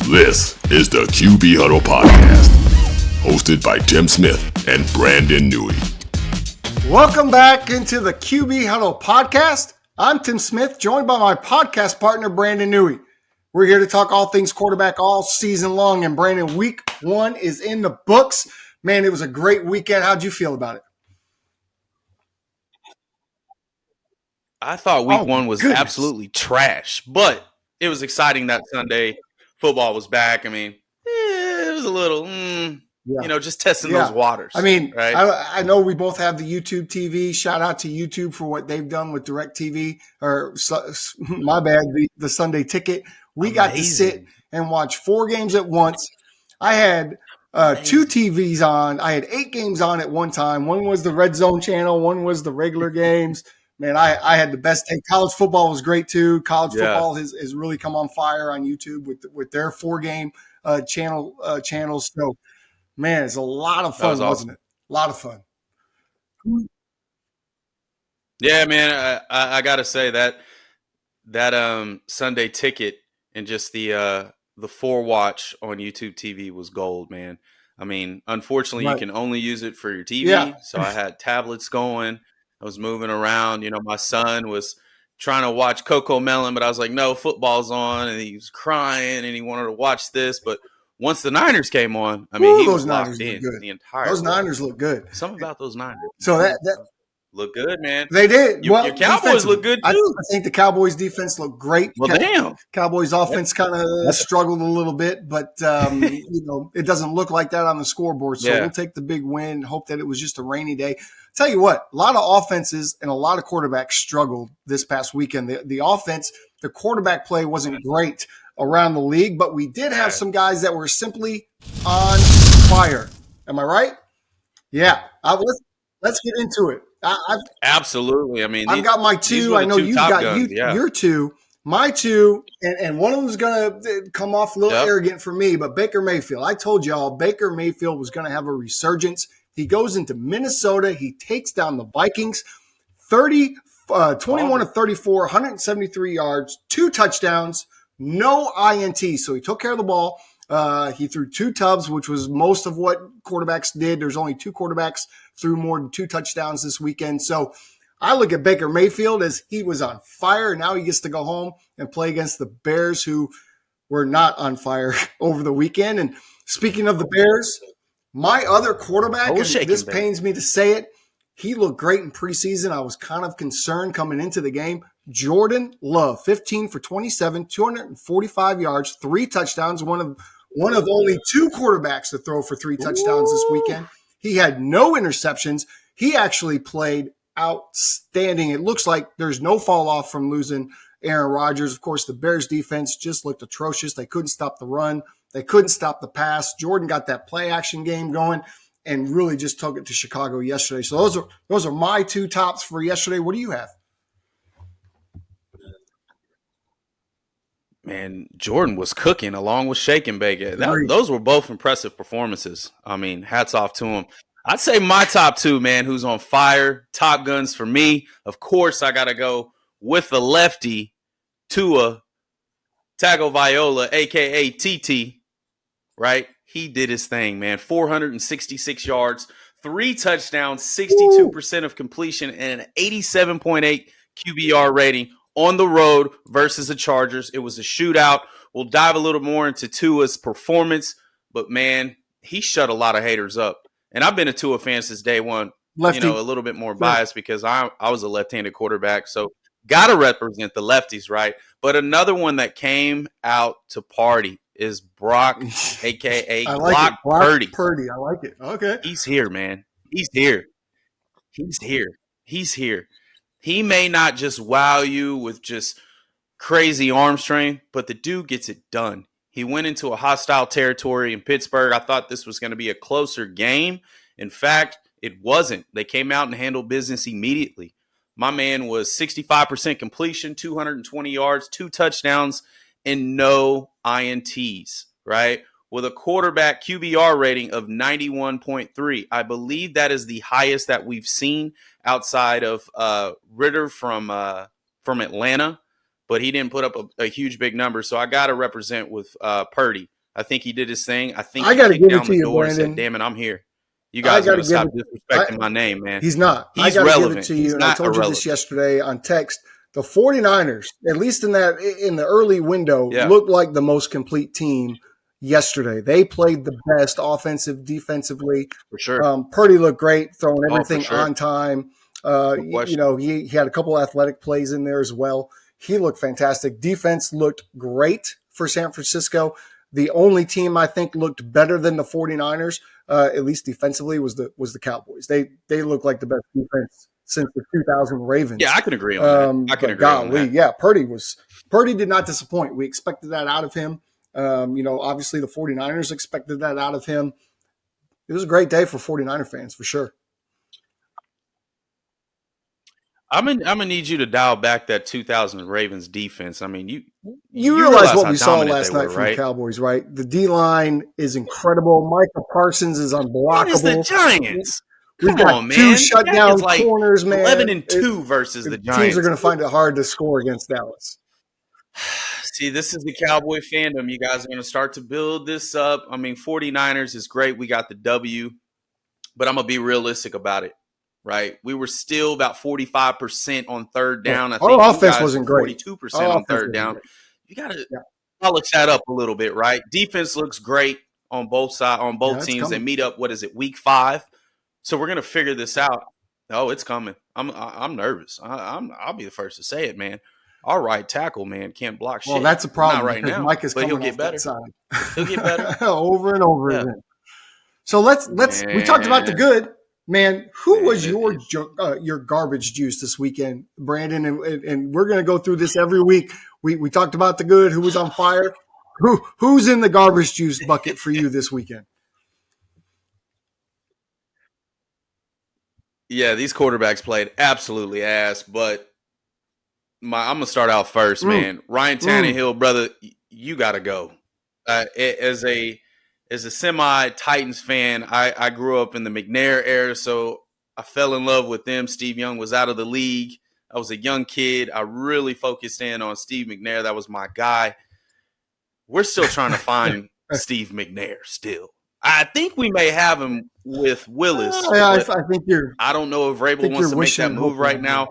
This is the QB Huddle Podcast, hosted by Tim Smith and Brandon Noohi. Welcome back into the QB Huddle Podcast. I'm Tim Smith, joined by my podcast partner, Brandon Noohi. We're here to talk all things quarterback all season long, and Brandon, week one is in the books. Man, it was a great weekend. How'd you feel about it? I thought week one was absolutely trash, but it was exciting that Sunday football was back. I mean, it was a little, just testing those waters. I mean, right? I know we both have the YouTube TV. Shout out to YouTube for what they've done with DirecTV, or my bad, the Sunday Ticket. We got to sit and watch 4 games at once. I had 2 TVs on. I had 8 games on at one time. One was the Red Zone channel. One was the regular games. Man, I had the best take. College football was great too. College football has really come on fire on YouTube with their 4-game channels. So, man, it's a lot of fun, wasn't it? A lot of fun. Yeah, man, I got to say that Sunday Ticket and just the 4-watch on YouTube TV was gold, man. I mean, unfortunately, you can only use it for your TV. So I had tablets going. I was moving around. You know, my son was trying to watch Coco Melon, but I was like, no, football's on. And he was crying and he wanted to watch this. But once the Niners came on, I mean, he was locked in the entire Those Niners look good. Something about those Niners. So that look good, man. They did. Your Cowboys look good, too. I think the Cowboys defense looked great. Well, damn. Cowboys offense kind of struggled a little bit, but, it doesn't look like that on the scoreboard. So we'll take the big win, hope that it was just a rainy day. Tell you what, a lot of offenses and a lot of quarterbacks struggled this past weekend. The offense, the quarterback play wasn't great around the league, but we did have some guys that were simply on fire. Am I right? Yeah. Let's get into it. Absolutely. I mean, I've got my 2. I know you've got your 2. My 2, and one of them is going to come off a little arrogant for me, but Baker Mayfield. I told y'all Baker Mayfield was going to have a resurgence. He goes into Minnesota. He takes down the Vikings, 21 of 34, 173 yards, 2 touchdowns, no INT. So he took care of the ball. He threw 2 tubs, which was most of what quarterbacks did. There's only 2 quarterbacks threw more than 2 touchdowns this weekend. So I look at Baker Mayfield as he was on fire. Now he gets to go home and play against the Bears, who were not on fire over the weekend. And speaking of the Bears, my other quarterback, and this pains me to say it, he looked great in preseason. I was kind of concerned coming into the game. Jordan Love, 15 for 27, 245 yards, 3 touchdowns, one of only 2 quarterbacks to throw for 3 touchdowns this weekend. He had no interceptions. He actually played outstanding. It looks like there's no fall off from losing Aaron Rodgers. Of course, the Bears defense just looked atrocious. They couldn't stop the run. They couldn't stop the pass. Jordan got that play action game going and really just took it to Chicago yesterday. So those are my 2 tops for yesterday. What do you have? Man, Jordan was cooking along with Shake and Bake. Those were both impressive performances. I mean, hats off to him. I'd say my top 2, man, who's on fire, top guns for me. Of course, I got to go with the lefty, Tua Tagovailoa, a.k.a. TT, right? He did his thing, man. 466 yards, 3 touchdowns, 62% of completion, and an 87.8 QBR rating on the road versus the Chargers. It was a shootout. We'll dive a little more into Tua's performance, but, man, he shut a lot of haters up. And I've been a Tua fan since day one. Lefty. A little bit more biased because I was a left-handed quarterback, so got to represent the lefties, right? But another one that came out to party is Brock, a.k.a. Brock Purdy. Purdy, I like it. Okay. He's here, man. He's here. He may not just wow you with just crazy arm strength, but the dude gets it done. He went into a hostile territory in Pittsburgh. I thought this was going to be a closer game. In fact, it wasn't. They came out and handled business immediately. My man was 65% completion, 220 yards, 2 touchdowns, and no INTs, right? With a quarterback QBR rating of 91.3. I believe that is the highest that we've seen outside of Ritter from Atlanta, but he didn't put up a huge big number. So I got to represent with Purdy I think he did his thing. I think I he got to kicked give it down to the you, door and Brandon. said, damn it, I'm here. You I guys got got to to give stop it. disrespecting my name, man. He's not. I He's got to give relevant. it to you. He's And I not told you irrelevant. this yesterday on text. The 49ers, at least in the early window, Yeah. looked like the most complete team yesterday. They played the best offensive, defensively. For sure. Purdy looked great, throwing Oh, for everything sure. on time. No You question. know, he had a couple athletic plays in there as well. He looked fantastic. Defense looked great for San Francisco. The only team I think looked better than the 49ers, at least defensively, was the Cowboys. They looked like the best defense since the 2000 Ravens. Yeah, I can agree on that. I can agree on that. Yeah, Purdy did not disappoint. We expected that out of him. You know, obviously the 49ers expected that out of him. It was a great day for 49er fans, for sure. I'm gonna need you to dial back that 2000 Ravens defense. I mean, you realize what how we saw dominant last they night were, from right? the Cowboys, right? The D line is incredible. Micah Parsons is unblockable. What is the Giants? We've Come got on, man. two shutdown like corners, man. 11-2 versus the Giants. Teams are going to find it hard to score against Dallas. See, this is the Cowboy fandom. You guys are going to start to build this up. I mean, 49ers is great. We got the W, but I'm going to be realistic about it, right? We were still about 45% on third down. I think our offense wasn't great. 42% on third down. Great. You got to polish that up a little bit, right? Defense looks great on both sides, on both teams. They meet up, week 5? So we're going to figure this out. Oh, it's coming. I'm nervous. I'll be the first to say it, man. All right, tackle, man, can't block shit. Well, that's a problem. Not right now, Mike is but coming he'll get better. He'll get better over and over again. So let's. We talked about the good, man. Who was your garbage juice this weekend, Brandon? And we're gonna go through this every week. We talked about the good. Who was on fire? Who's in the garbage juice bucket for you this weekend? Yeah, these quarterbacks played absolutely ass, but I'm going to start out first, man. Ryan Tannehill, brother, you got to go. As a semi-Titans fan, I grew up in the McNair era, so I fell in love with them. Steve Young was out of the league. I was a young kid. I really focused in on Steve McNair. That was my guy. We're still trying to find Steve McNair still. I think we may have him with Willis. I think you're. I don't know if Vrabel wants to make that move right now.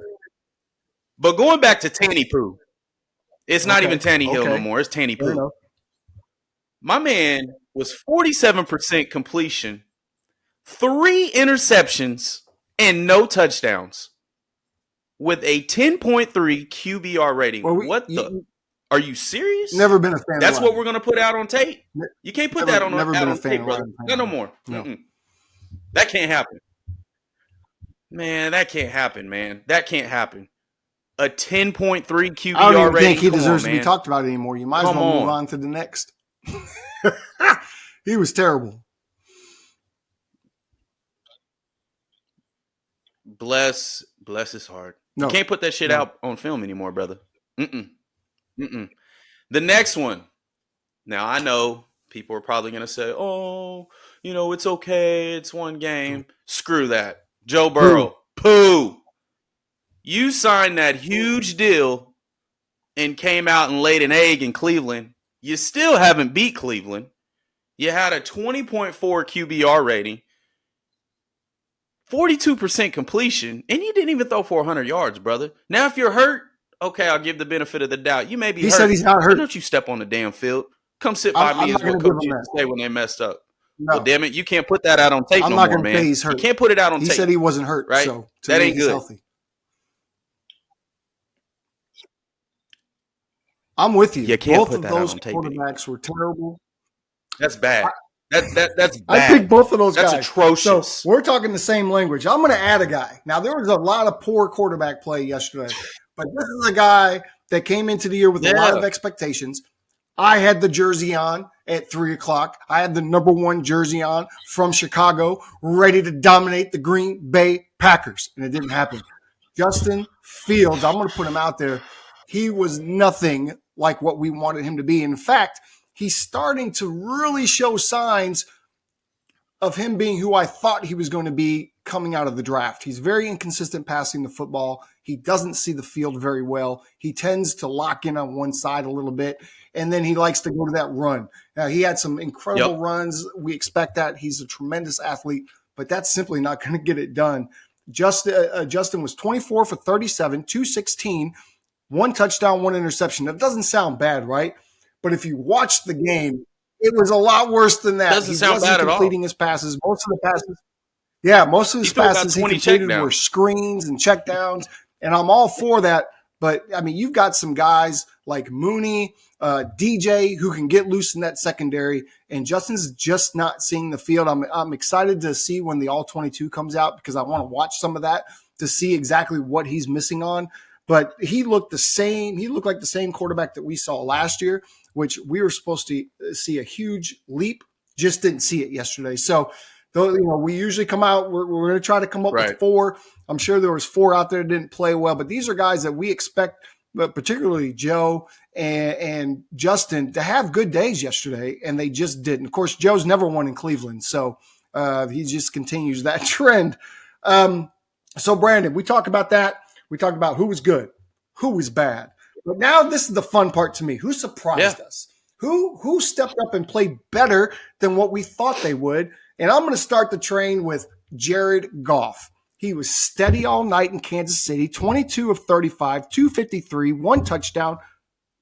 But going back to Tanny Poo, it's not even Tanny Hill no more. It's Tanny Poo. My man was 47% completion, 3 interceptions, and no touchdowns with a 10.3 QBR rating. Are you serious? Never been a fan. That's what we're going to put out on tape. You can't put that on tape, brother. No more. No. That can't happen. Man, that can't happen, man. That can't happen. A 10.3 QBR rating. I don't even think he deserves to be talked about anymore. You might as well move on to the next. He was terrible. Bless his heart. No. You can't put that shit out on film anymore, brother. The next one. Now, I know people are probably going to say, oh, it's okay. It's one game. Screw that. Joe Burrow. Pooh. You signed that huge deal and came out and laid an egg in Cleveland. You still haven't beat Cleveland. You had a 20.4 QBR rating, 42% completion, and you didn't even throw 400 yards, brother. Now, if you're hurt, okay, I'll give the benefit of the doubt. You may be hurt. He said he's not hurt. Why don't you step on the damn field? Come sit by me is what Coach used to say when they messed up. No. Well, damn it, you can't put that out on tape no more, man. I'm not going to say he's hurt. You can't put it out on tape. He said he wasn't hurt, right? So that ain't good. Healthy. I'm with you. You can't both put of that those out on tape quarterbacks were terrible. That's bad. That's bad. I think both of those guys. That's atrocious. So we're talking the same language. I'm going to add a guy. Now, there was a lot of poor quarterback play yesterday, but this is a guy that came into the year with a lot of expectations. I had the jersey on at 3:00. I had the number 1 jersey on from Chicago, ready to dominate the Green Bay Packers, and it didn't happen. Justin Fields, I'm going to put him out there. He was nothing like what we wanted him to be. In fact, he's starting to really show signs of him being who I thought he was going to be coming out of the draft. He's very inconsistent passing the football. He doesn't see the field very well. He tends to lock in on one side a little bit, and then he likes to go to that run. Now, he had some incredible runs. We expect that. He's a tremendous athlete, but that's simply not going to get it done. Justin was 24 for 37, 216, one touchdown, one interception. That doesn't sound bad, right? But if you watch the game, it was a lot worse than that. Doesn't sound bad at all. Completing his passes. Most of his passes he completed were screens and checkdowns, and I'm all for that. But, I mean, you've got some guys like Mooney, DJ, who can get loose in that secondary, and Justin's just not seeing the field. I'm excited to see when the All-22 comes out because I want to watch some of that to see exactly what he's missing on. But he looked the same. He looked like the same quarterback that we saw last year, which we were supposed to see a huge leap, just didn't see it yesterday. So, we usually come out, we're going to try to come up with 4. I'm sure there was 4 out there that didn't play well, but these are guys that we expect, but particularly Joe and Justin, to have good days yesterday, and they just didn't. Of course, Joe's never won in Cleveland, so he just continues that trend. So, Brandon, we talked about that. We talked about who was good, who was bad. But now this is the fun part to me. Who surprised us? Who stepped up and played better than what we thought they would? And I'm going to start the train with Jared Goff. He was steady all night in Kansas City, 22 of 35, 253, 1 touchdown.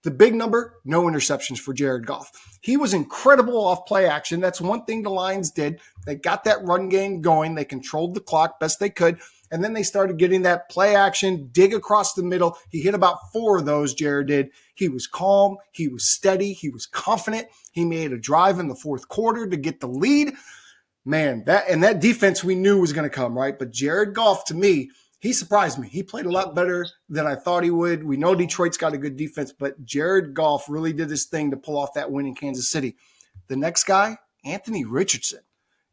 The big number, no interceptions for Jared Goff. He was incredible off play action. That's one thing the Lions did. They got that run game going. They controlled the clock best they could. And then they started getting that play action, dig across the middle. He hit about 4 of those, Jared did. He was calm. He was steady. He was confident. He made a drive in the fourth quarter to get the lead. Man, that defense we knew was going to come, right? But Jared Goff, to me, he surprised me. He played a lot better than I thought he would. We know Detroit's got a good defense, but Jared Goff really did his thing to pull off that win in Kansas City. The next guy, Anthony Richardson.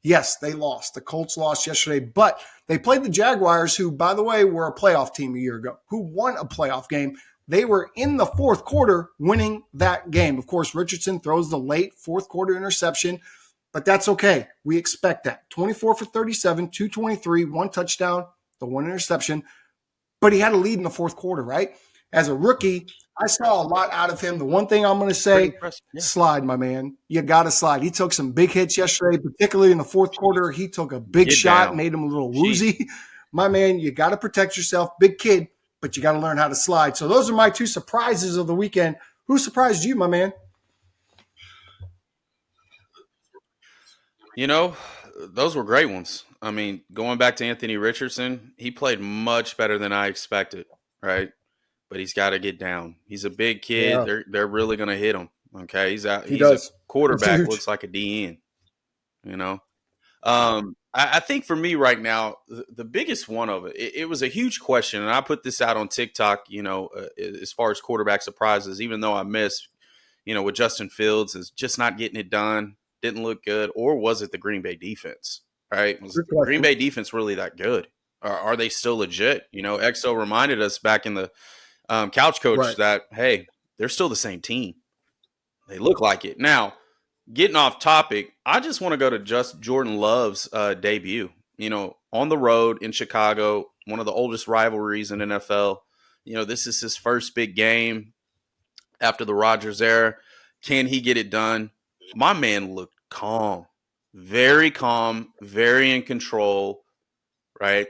Yes, they lost. The Colts lost yesterday, but they played the Jaguars, who, by the way, were a playoff team a year ago, who won a playoff game. They were in the fourth quarter winning that game. Of course, Richardson throws the late fourth quarter interception, but that's okay. We expect that. 24 for 37, 223, 1 touchdown, the 1 interception. But he had a lead in the fourth quarter, right? As a rookie, I saw a lot out of him. The one thing I'm going to say, slide, my man. You got to slide. He took some big hits yesterday, particularly in the fourth quarter. He took a big shot, made him a little woozy. My man, you got to protect yourself. Big kid, but you got to learn how to slide. So those are my 2 surprises of the weekend. Who surprised you, my man? Those were great ones. I mean, going back to Anthony Richardson, he played much better than I expected, right? But he's got to get down. He's a big kid. Yeah. They're really going to hit him, okay? He's a quarterback, looks like a DN, I think for me right now, the biggest one of it was a huge question, and I put this out on TikTok, as far as quarterback surprises, even though I missed, with Justin Fields is just not getting it done. Didn't look good, or was it the Green Bay defense, right? Was the Green Bay defense really that good? Are they still legit? XO reminded us back in the couch coach that, hey, they're still the same team. They look like it. Now, getting off topic, I just want to go to Jordan Love's debut, on the road in Chicago, one of the oldest rivalries in NFL. This is his first big game after the Rodgers era. Can he get it done? My man looked calm, very in control, right?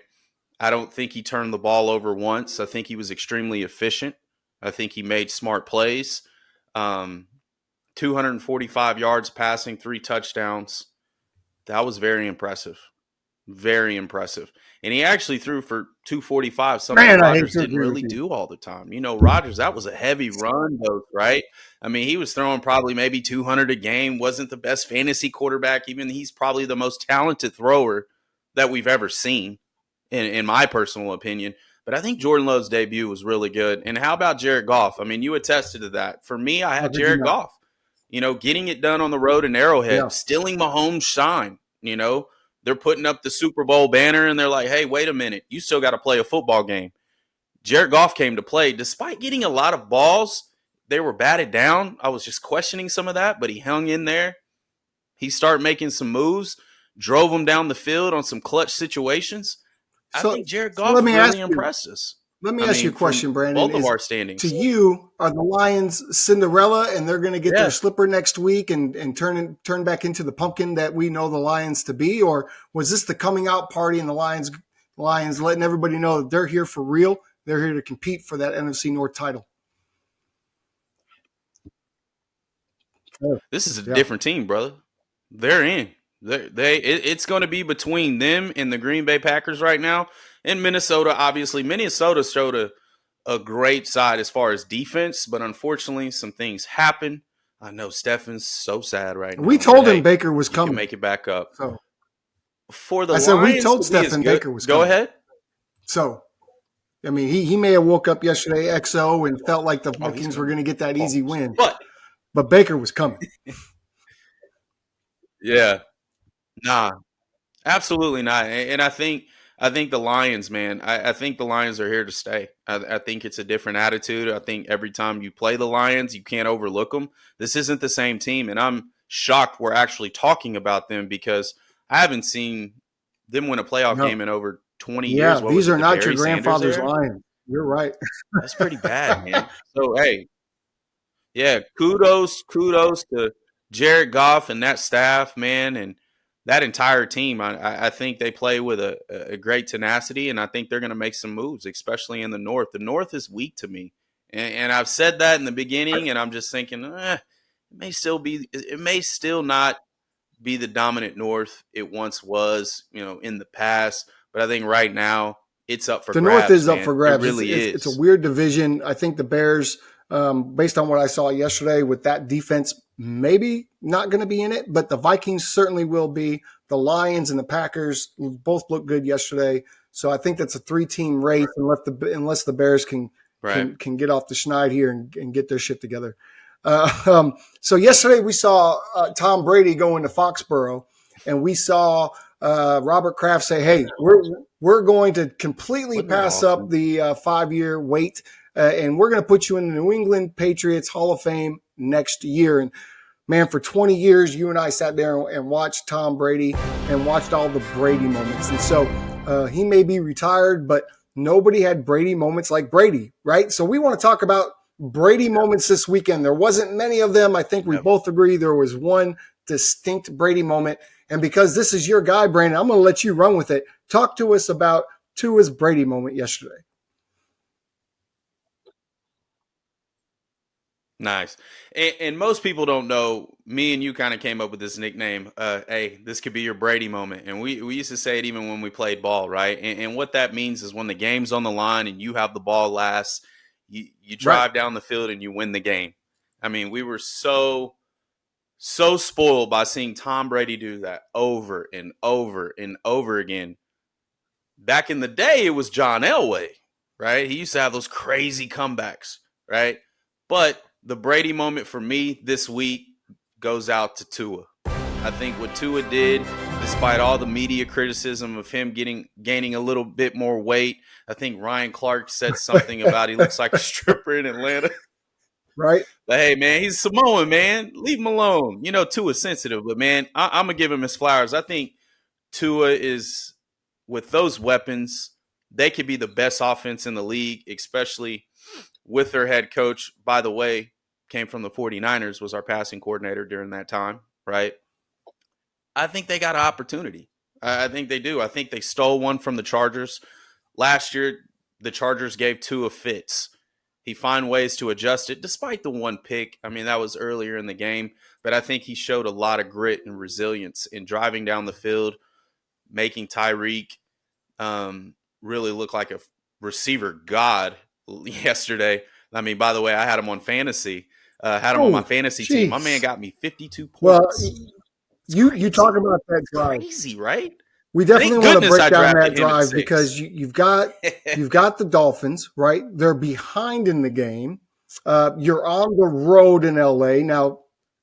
I don't think he turned the ball over once. I think he was extremely efficient. I think he made smart plays. 245 yards passing, 3 touchdowns. That was very impressive. Very impressive. And he actually threw for 245, something Rodgers didn't really do all the time. Rodgers, that was a heavy run, though, right? I mean, he was throwing probably maybe 200 a game, wasn't the best fantasy quarterback. Even he's probably the most talented thrower that we've ever seen, in my personal opinion. But I think Jordan Love's debut was really good. And how about Jared Goff? I mean, you attested to that. For me, I had Jared Goff, getting it done on the road in Arrowhead, stealing Mahomes' shine, They're putting up the Super Bowl banner, and they're like, hey, wait a minute. You still got to play a football game. Jared Goff came to play. Despite getting a lot of balls, they were batted down. I was just questioning some of that, but he hung in there. He started making some moves, drove them down the field on some clutch situations. I think Jared Goff really impressed us. Let me I ask you mean, a from question, Brandon. both of our standings. To you, are the Lions Cinderella and they're going to get their Yes. slipper next week and turn back into the pumpkin that we know the Lions to be? Or was this the coming out party and the Lions letting everybody know that they're here for real? They're here to compete for that NFC North title. This is a different team, brother. They're in. It's going to be between them and the Green Bay Packers right now. And Minnesota, obviously, Minnesota showed a great side as far as defense, but unfortunately, some things happen. I know Stefan's so sad right now. We told him Baker was coming. Can make it back up. So for the I said Lions we told to be as Stefan good- Baker was Go coming. ahead. So, I mean, he may have woke up yesterday XO and felt like the Vikings were going to get that easy win. But Baker was coming. Yeah. Nah, absolutely not. And I think the Lions, man, I think the Lions are here to stay. I think it's a different attitude. I think every time you play the Lions, you can't overlook them. This isn't the same team, and I'm shocked we're actually talking about them because I haven't seen them win a playoff game in over 20 years. These are not your grandfather's Lions. You're right. That's pretty bad, man. So, hey, yeah, kudos to Jared Goff and that staff, man, and that entire team. I think they play with a great tenacity, and I think they're going to make some moves, especially in the North. The North is weak to me, and I've said that in the beginning, and I'm just thinking it may still not be the dominant North it once was, in the past. But I think right now it's up for grabs. The North is man. up for grabs. It really is. It's a weird division. I think the Bears, based on what I saw yesterday with that defense, maybe not going to be in it, but the Vikings certainly will be. The Lions and the Packers both looked good yesterday. So I think that's a 3-team race unless the Bears can get off the schneid here and get their shit together. So yesterday we saw Tom Brady go into Foxborough, and we saw Robert Kraft say, "Hey, we're going to completely pass up the 5-year wait, and we're going to put you in the New England Patriots Hall of Fame next year." And man, for 20 years, you and I sat there and watched Tom Brady and watched all the Brady moments. And so he may be retired, but nobody had Brady moments like Brady, right? So we want to talk about Brady moments this weekend. There wasn't many of them. I think we both agree there was one distinct Brady moment. And because this is your guy, Brandon, I'm going to let you run with it. Talk to us about Tua's Brady moment yesterday. Nice. And most people don't know, me and you kind of came up with this nickname. Hey, this could be your Brady moment. And we used to say it even when we played ball, right? And what that means is when the game's on the line and you have the ball last, you drive down the field and you win the game. I mean, we were so spoiled by seeing Tom Brady do that over and over and over again. Back in the day, it was John Elway, right? He used to have those crazy comebacks, right? But the Brady moment for me this week goes out to Tua. I think what Tua did, despite all the media criticism of him gaining a little bit more weight, I think Ryan Clark said something about he looks like a stripper in Atlanta. Right. But hey, man, he's Samoan, man. Leave him alone. Tua's sensitive, but man, I'm going to give him his flowers. I think Tua is, with those weapons, they could be the best offense in the league, especially with their head coach, by the way, came from the 49ers, was our passing coordinator during that time, right? I think they got an opportunity. I think they do. I think they stole one from the Chargers. Last year, the Chargers gave Tua fits. He found ways to adjust it, despite the one pick. I mean, that was earlier in the game. But I think he showed a lot of grit and resilience in driving down the field, making Tyreek really look like a receiver god yesterday. I mean, by the way, I had him on fantasy. Had him on my fantasy team. My man got me 52 points. Well, you talk about that drive. Crazy, right? We definitely want to break down that drive because you've got the Dolphins, right? They're behind in the game. You're on the road in LA. Now,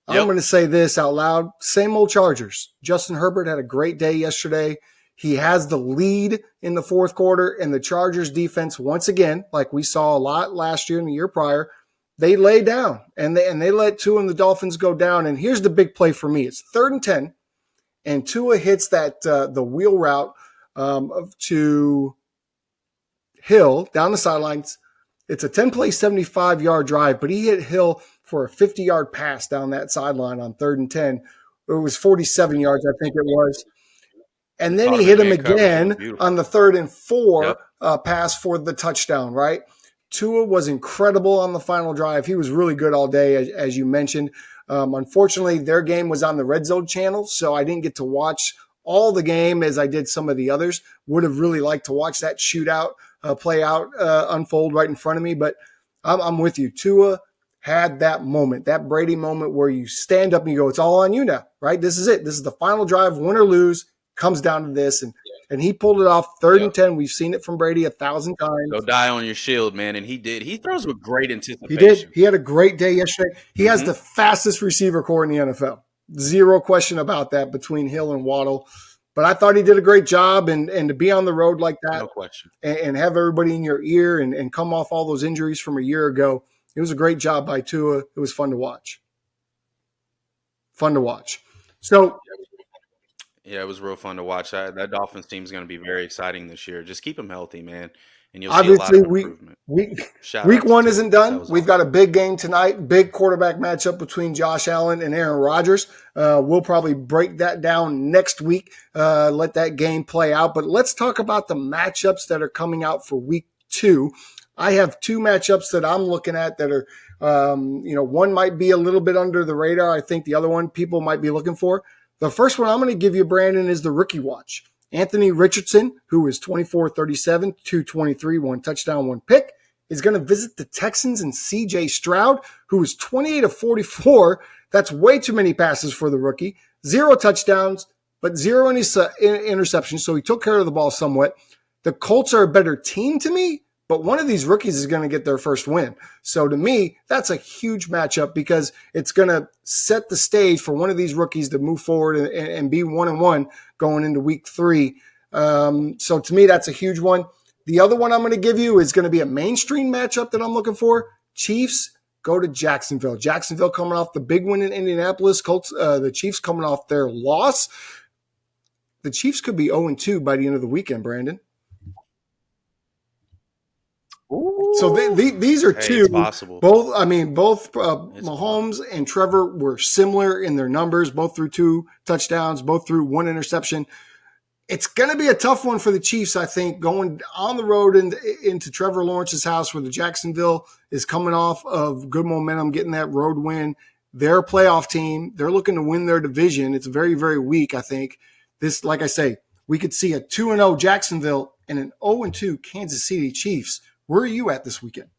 I'm going to say this out loud. Same old Chargers. Justin Herbert had a great day yesterday. He has the lead in the fourth quarter, and the Chargers defense, once again, like we saw a lot last year and the year prior, they lay down, and they let Tua and the Dolphins go down. And here's the big play for me. It's 3rd and 10, and Tua hits that the wheel route to Hill down the sidelines. It's a 10-play, 75-yard drive, but he hit Hill for a 50-yard pass down that sideline on 3rd and 10. It was 47 yards, I think it was. And then he hit him again on the 3rd and 4 pass for the touchdown, right? Tua was incredible on the final drive. He was really good all day, as you mentioned. Unfortunately, their game was on the Red Zone channel, so I didn't get to watch all the game as I did some of the others. Would have really liked to watch that shootout play out, unfold right in front of me. But I'm with you. Tua had that moment, that Brady moment where you stand up and you go, it's all on you now, right? This is it. This is the final drive, win or lose, comes down to this. And he pulled it off 3rd and 10. We've seen it from Brady 1,000 times. Go die on your shield, man. And he did. He throws with great anticipation. He did. He had a great day yesterday. He has the fastest receiver core in the NFL. Zero question about that between Hill and Waddle. But I thought he did a great job. And to be on the road like that, no question, and have everybody in your ear and come off all those injuries from a year ago, it was a great job by Tua. It was fun to watch. So, yeah, it was real fun to watch. That Dolphins team is going to be very exciting this year. Just keep them healthy, man, and you'll see a lot of improvement. Week 1 isn't done. We've got a big game tonight, big quarterback matchup between Josh Allen and Aaron Rodgers. We'll probably break that down next week, let that game play out. But let's talk about the matchups that are coming out for week 2. I have 2 matchups that I'm looking at that are, one might be a little bit under the radar. I think the other one people might be looking for. The first one I'm going to give you, Brandon, is the rookie watch. Anthony Richardson, who is 24-37, 223, 1 touchdown, 1 pick, is going to visit the Texans and C.J. Stroud, who is 28-44. That's way too many passes for the rookie. 0 touchdowns, but 0 interceptions, so he took care of the ball somewhat. The Colts are a better team to me, but one of these rookies is going to get their first win. So to me, that's a huge matchup because it's going to set the stage for one of these rookies to move forward and be 1-1 going into week 3. So to me, that's a huge one. The other one I'm going to give you is going to be a mainstream matchup that I'm looking for. Chiefs go to Jacksonville. Jacksonville coming off the big win in Indianapolis. Colts, the Chiefs coming off their loss. The Chiefs could be 0-2 by the end of the weekend, Brandon. Ooh. So these are two. It's possible. Both Mahomes and Trevor were similar in their numbers. Both threw 2 touchdowns. Both threw 1 interception. It's going to be a tough one for the Chiefs, I think, going on the road into Trevor Lawrence's house, where the Jacksonville is coming off of good momentum, getting that road win. They're a playoff team. They're looking to win their division. It's very, very weak, I think. This, like I say, we could see a 2-0 Jacksonville and an 0-2 Kansas City Chiefs. Where are you at this weekend?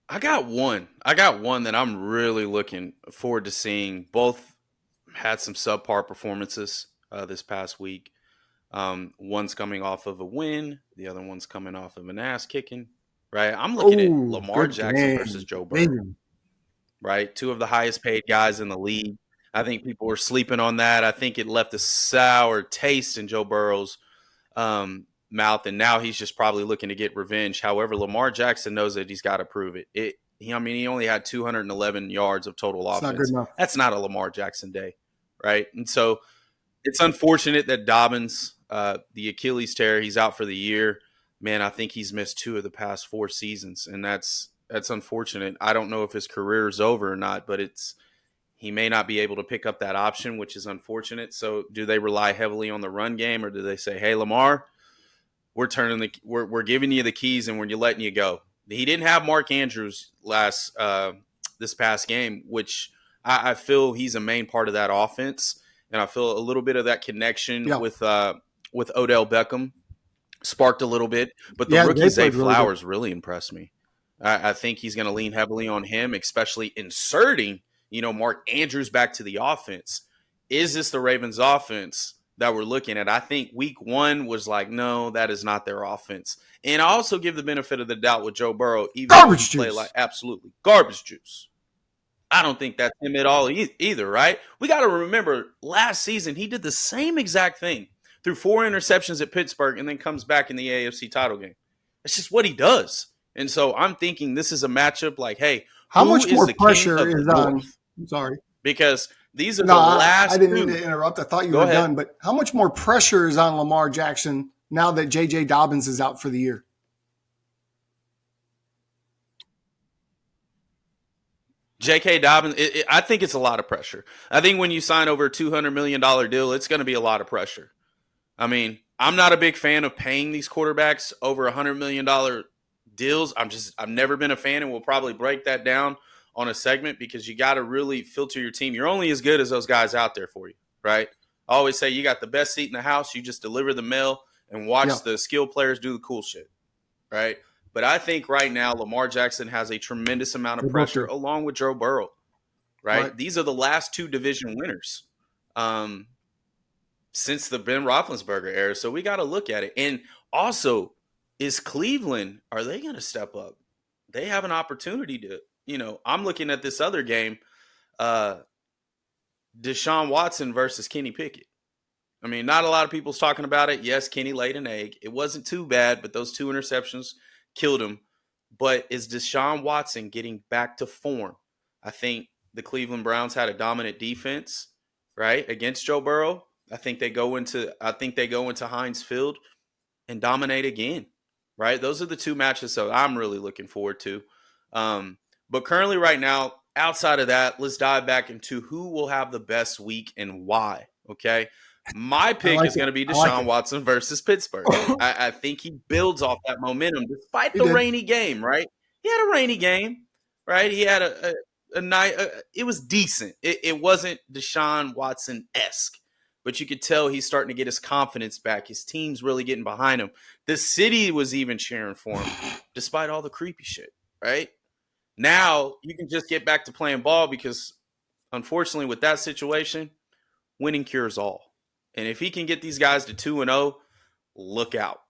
I got one that I'm really looking forward to seeing. Both had some subpar performances this past week. One's coming off of a win. The other one's coming off of an ass kicking. Right? I'm looking at Lamar Jackson versus Joe Burrow. Right? 2 of the highest paid guys in the league. I think people were sleeping on that. I think it left a sour taste in Joe Burrow's mouth, and now he's just probably looking to get revenge. However, Lamar Jackson knows that he's got to prove it. He only had 211 yards of total offense. Not good enough. That's not a Lamar Jackson day, right? And so it's unfortunate that Dobbins, the Achilles tear, he's out for the year. Man, I think he's missed 2 of the past 4 seasons, and that's unfortunate. I don't know if his career is over or not, but he may not be able to pick up that option, which is unfortunate. So do they rely heavily on the run game, or do they say, hey, Lamar, we're giving you the keys and we're letting you go? He didn't have Mark Andrews this past game, which I feel he's a main part of that offense. And I feel a little bit of that connection with Odell Beckham sparked a little bit. But the rookie Zay Flowers really impressed me. I think he's going to lean heavily on him, especially inserting Mark Andrews back to the offense. Is this the Ravens offense that we're looking at? I think week 1 was like, no, that is not their offense. And I also give the benefit of the doubt with Joe Burrow. Even garbage juice. Absolutely. Garbage juice. I don't think that's him at all either, right? We got to remember last season, he did the same exact thing. Threw 4 interceptions at Pittsburgh and then comes back in the AFC title game. It's just what he does. And so I'm thinking this is a matchup like, hey, how much more pressure is on? I'm sorry. Because These are No, the last I didn't two. mean to interrupt. I thought you Go were ahead. done. But how much more pressure is on Lamar Jackson now that J.J. Dobbins is out for the year? J.K. Dobbins, I think it's a lot of pressure. I think when you sign over a $200 million deal, it's going to be a lot of pressure. I mean, I'm not a big fan of paying these quarterbacks over $100 million deals. I've never been a fan, and we'll probably break that down on a segment because you got to really filter your team. You're only as good as those guys out there for you, right? I always say you got the best seat in the house. You just deliver the mail and watch the skilled players do the cool shit, right? But I think right now Lamar Jackson has a tremendous amount of pressure along with Joe Burrow, right? These are the last two division winners since the Ben Roethlisberger era. So we got to look at it. And also, is Cleveland, are they going to step up? They have an opportunity to, I'm looking at this other game, Deshaun Watson versus Kenny Pickett. I mean, not a lot of people's talking about it. Yes, Kenny laid an egg. It wasn't too bad, but those 2 interceptions killed him. But is Deshaun Watson getting back to form? I think the Cleveland Browns had a dominant defense, right, against Joe Burrow. I think they go into Heinz Field and dominate again, right? Those are the 2 matches that I'm really looking forward to. But currently right now, outside of that, let's dive back into who will have the best week and why, okay? My pick is going to be Deshaun Watson versus Pittsburgh. I think he builds off that momentum despite the rainy game, right? He had a rainy game, right? He had a night. It was decent. It wasn't Deshaun Watson-esque, but you could tell he's starting to get his confidence back. His team's really getting behind him. The city was even cheering for him despite all the creepy shit, right? Now you can just get back to playing ball because, unfortunately, with that situation, winning cures all. And if he can get these guys to 2-0, look out.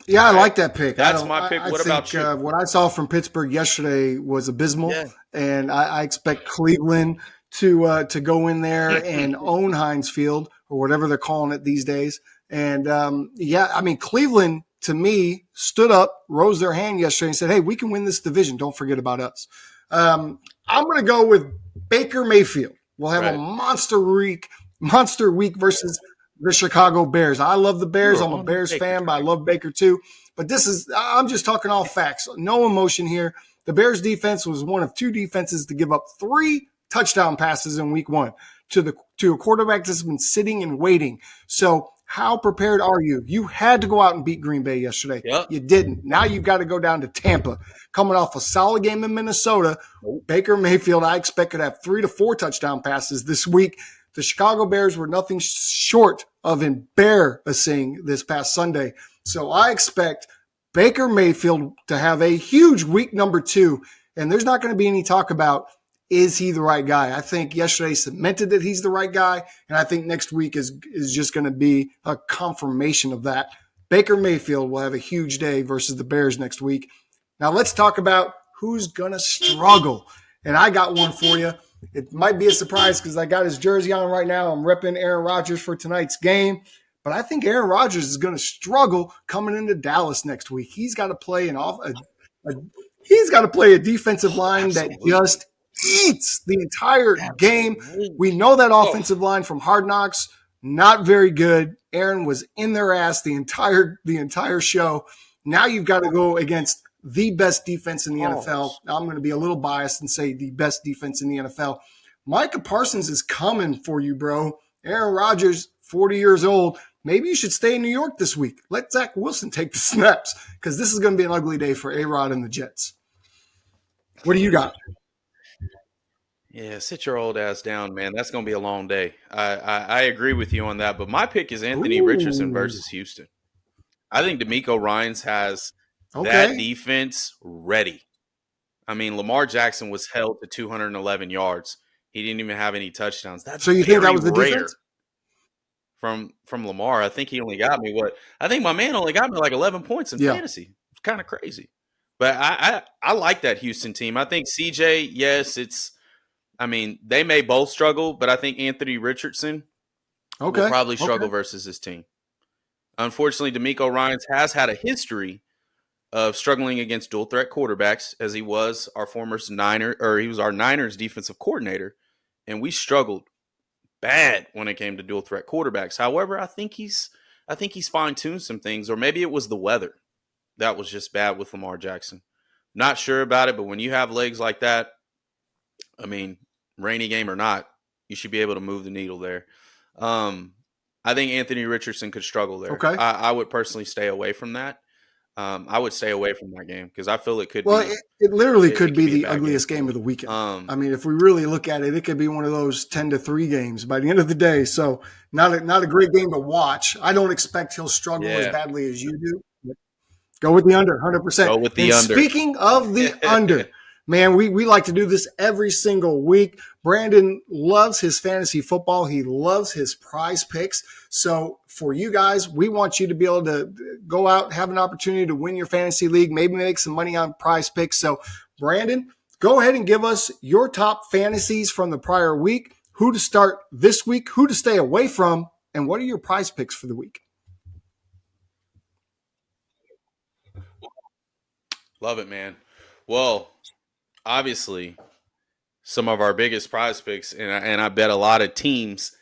Yeah, I like that pick. That's my pick. What about you? What I saw from Pittsburgh yesterday was abysmal, and I expect Cleveland to go in there and own Heinz Field or whatever they're calling it these days. And Cleveland to me stood up, rose their hand yesterday, and said, "Hey, we can win this division. Don't forget about us." I'm going to go with Baker Mayfield. We'll have a monster week versus the Chicago Bears. I love the Bears. I'm a Bears fan, but I love Baker too. But I'm just talking all facts. No emotion here. The Bears defense was one of 2 defenses to give up 3 touchdown passes in week 1 to a quarterback that's been sitting and waiting. So how prepared are you? You had to go out and beat Green Bay yesterday. Yep. You didn't. Now you've got to go down to Tampa. Coming off a solid game in Minnesota, Baker Mayfield, I expect could have 3 to 4 touchdown passes this week. The Chicago Bears were nothing short of embarrassing this past Sunday. So I expect Baker Mayfield to have a huge week number 2. And there's not going to be any talk about, is he the right guy? I think yesterday cemented that he's the right guy. And I think next week is just going to be a confirmation of that. Baker Mayfield will have a huge day versus the Bears next week. Now let's talk about who's going to struggle. And I got one for you. It might be a surprise because I got his jersey on right now. I'm repping Aaron Rodgers for tonight's game. But I think Aaron Rodgers is going to struggle coming into Dallas next week. He's got to play a defensive line that just eats the entire game. We know that offensive line from Hard Knocks, not very good. Aaron was in their ass the entire show. Now you've got to go against the best defense in the NFL. I'm going to be a little biased and say the best defense in the NFL. Micah Parsons is coming for you, bro. Aaron Rodgers, 40 years old. Maybe you should stay in New York this week. Let Zach Wilson take the snaps because this is going to be an ugly day for A-Rod and the Jets. What do you got? Yeah, sit your old ass down, man. That's going to be a long day. I agree with you on that. But my pick is Anthony Richardson versus Houston. I think D'Amico Ryans has that defense ready. I mean, Lamar Jackson was held to 211 yards. He didn't even have any touchdowns. That's so you think that was the rare defense? From Lamar. I think he only got me I think my man only got me like 11 points in fantasy. It's kind of crazy. But I like that Houston team. I think CJ, yes, they may both struggle, but I think Anthony Richardson will probably struggle versus his team. Unfortunately, D'Amico Ryans has had a history of struggling against dual threat quarterbacks, as he was our former he was our Niners defensive coordinator, and we struggled bad when it came to dual threat quarterbacks. However, I think he's fine-tuned some things, or maybe it was the weather that was just bad with Lamar Jackson. Not sure about it, but when you have legs like that, I mean, rainy game or not, you should be able to move the needle there. I think Anthony Richardson could struggle there. Okay. I would personally stay away from that. I would stay away from that game because I feel it could well, be. It literally could be the a bad ugliest game for of the weekend. him. I mean, if we really look at it, it could be one of those 10-3 games by the end of the day. So not a great game to watch. I don't expect he'll struggle as Yeah. badly as you do. Go with the under, 100%. Go with the and under. Speaking of the under, man, we like to do this every single week. Brandon loves his fantasy football. He loves his prize picks. So for you guys, we want you to be able to go out, have an opportunity to win your fantasy league, maybe make some money on prize picks. So Brandon, go ahead and give us your top fantasies from the prior week, who to start this week, who to stay away from, and what are your prize picks for the week? Love it, man. Well, obviously, some of our biggest prize picks, and I bet a lot of teams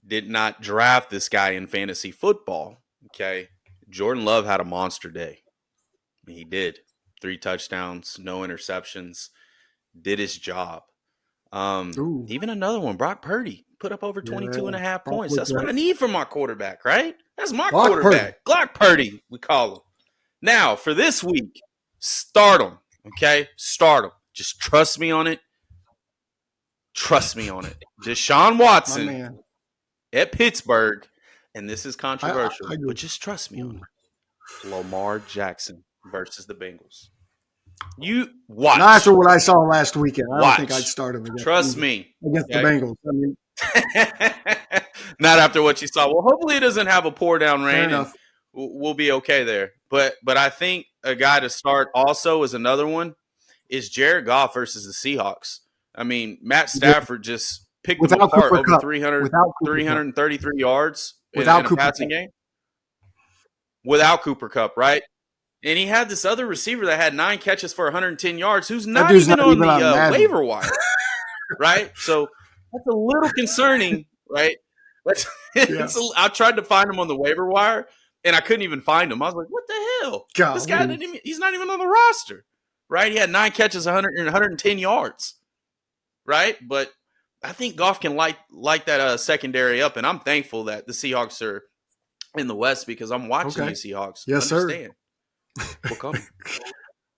did not draft this guy in fantasy football. Okay. Jordan Love had a monster day. He did. 3 touchdowns, no interceptions, did his job. Even another one, Brock Purdy, put up over 22 and a half points. That's what I need from my quarterback, right? That's my quarterback. Glock Purdy, we call him. Now, for this week, start him, okay? Start him. Just trust me on it. Trust me on it. Deshaun Watson at Pittsburgh, and this is controversial, but just trust me on it. Lamar Jackson versus the Bengals. You watch. Not after what I saw last weekend. I don't think I'd start him against. Trust me. Against the Bengals. I mean, not after what you saw. Well, hopefully it doesn't have a pour down rain, and we'll be okay there. But I think a guy to start also is another one is Jared Goff versus the Seahawks. I mean, Matt Stafford just picked them apart over 333 yards in a passing game. Without Cooper Kupp, right? And he had this other receiver that had 9 catches for 110 yards who's not even on the waiver wire, right? So that's a little concerning, right? I tried to find him on the waiver wire, and I couldn't even find him. I was like, what the hell? This guy he's not even on the roster, right? He had 9 catches, 110 yards, right? But I think Goff can light that secondary up, and I'm thankful that the Seahawks are in the West because I'm watching these Seahawks. Yes, sir. We're coming.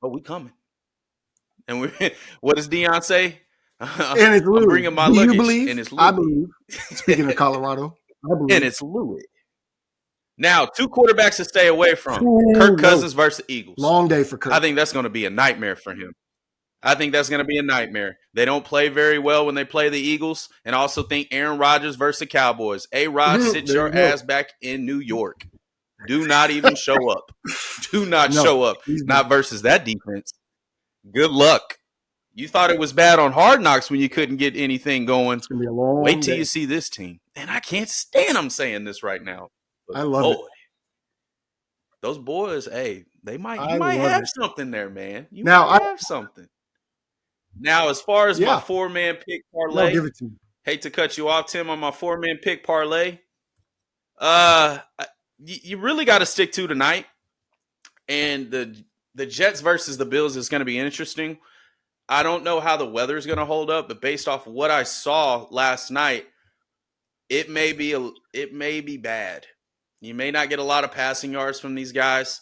We coming. And what does Deion say? And it's Louis. I'm bringing my luggage. Believe? And it's Louis. I believe. Speaking of Colorado, I believe. And it's Louis. Now, 2 quarterbacks to stay away from. Kirk Cousins versus the Eagles. Long day for Kirk. I think that's going to be a nightmare for him. They don't play very well when they play the Eagles. And I also think Aaron Rodgers versus the Cowboys. A-Rod, sit your ass back in New York. Do not even show up. Do not show up. Not versus that defense. Good luck. You thought it was bad on Hard Knocks when you couldn't get anything going. It's going to be a long Wait till you see this team. And I can't stand them saying this right now. But I love it. Those boys, hey, you might have something there, man. You might have something. Now, as far as my 4-man pick parlay, give it to me. Hate to cut you off, Tim, on my 4-man pick parlay. You really got to stick to tonight. And the Jets versus the Bills is going to be interesting. I don't know how the weather is going to hold up, but based off what I saw last night, it may be bad. You may not get a lot of passing yards from these guys.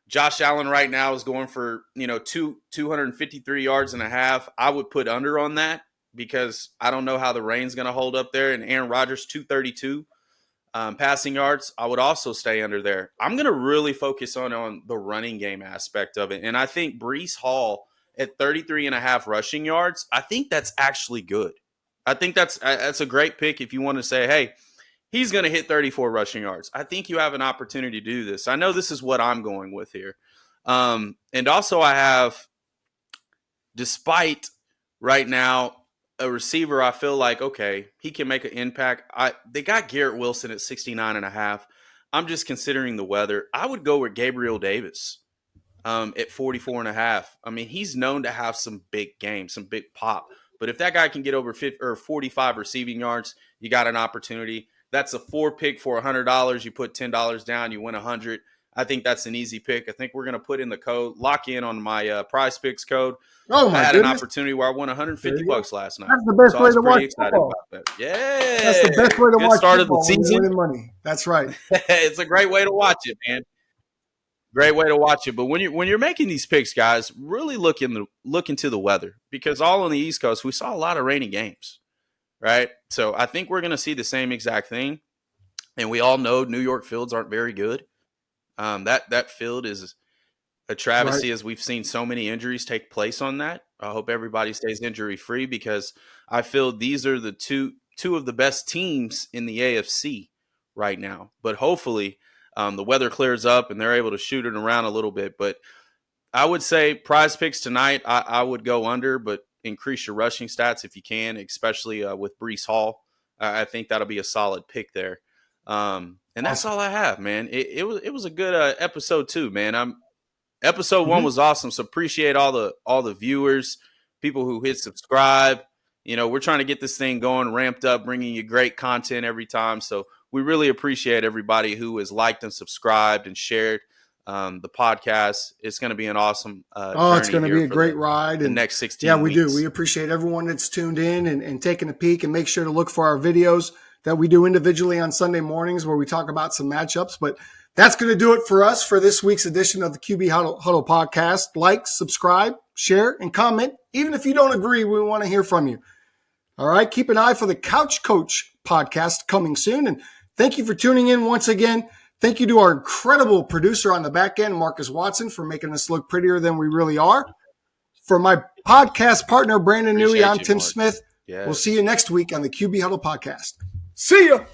Josh Allen right now is going for 253 yards and a half. I would put under on that because I don't know how the rain's going to hold up there. And Aaron Rodgers 232 passing yards. I would also stay under there. I'm going to really focus on the running game aspect of it, and I think Breece Hall at 33 and a half rushing yards, I think that's actually good. I think that's a great pick if you want to say, hey, he's going to hit 34 rushing yards. I think you have an opportunity to do this. I know this is what I'm going with here. And also I have, despite right now, a receiver I feel like, okay, he can make an impact. They got Garrett Wilson at 69 and a half. I'm just considering the weather. I would go with Gabriel Davis at 44 and a half. I mean, he's known to have some big games, some big pop. But if that guy can get over 50 or 45 receiving yards, you got an opportunity. That's a 4 pick for $100. You put $10 down, you win 100. I think that's an easy pick. I think we're going to put in the code, lock in on my Prize Picks code. Oh my I had goodness. an opportunity where I won $150 last night. That's the best way to watch football. Yeah, that's the best way to watch start of the season. Winning money. That's right. It's a great way to watch it, man. Great way to watch it. But when you're making these picks, guys, really look into the weather, because all on the East Coast we saw a lot of rainy games, right? So I think we're going to see the same exact thing. And we all know New York fields aren't very good. That field is a travesty, as we've seen so many injuries take place on that. I hope everybody stays injury free, because I feel these are the two of the best teams in the AFC right now. But hopefully the weather clears up and they're able to shoot it around a little bit. But I would say Prize Picks tonight, I would go under, but increase your rushing stats if you can, especially with Breece Hall. I think that'll be a solid pick there. And that's all I have, man. It was a good episode too, man. Episode 1 was awesome. So appreciate all the viewers, people who hit subscribe. You know, we're trying to get this thing going, ramped up, bringing you great content every time. So we really appreciate everybody who has liked and subscribed and shared the podcast. It's going to be an awesome it's going to be a great ride. The next 16 Yeah, we weeks. do. We appreciate everyone that's tuned in and taking a peek, and make sure to look for our videos that we do individually on Sunday mornings where we talk about some matchups. But that's going to do it for us for this week's edition of the QB Huddle podcast. Like, subscribe, share, and comment. Even if you don't agree, we want to hear from you. All right. Keep an eye for the Couch Coach podcast coming soon. And thank you for tuning in once again. Thank you to our incredible producer on the back end, Marcus Watson, for making us look prettier than we really are. For my podcast partner, Brandon Noohi, I'm Tim Smith. Yes. We'll see you next week on the QB Huddle podcast. See ya.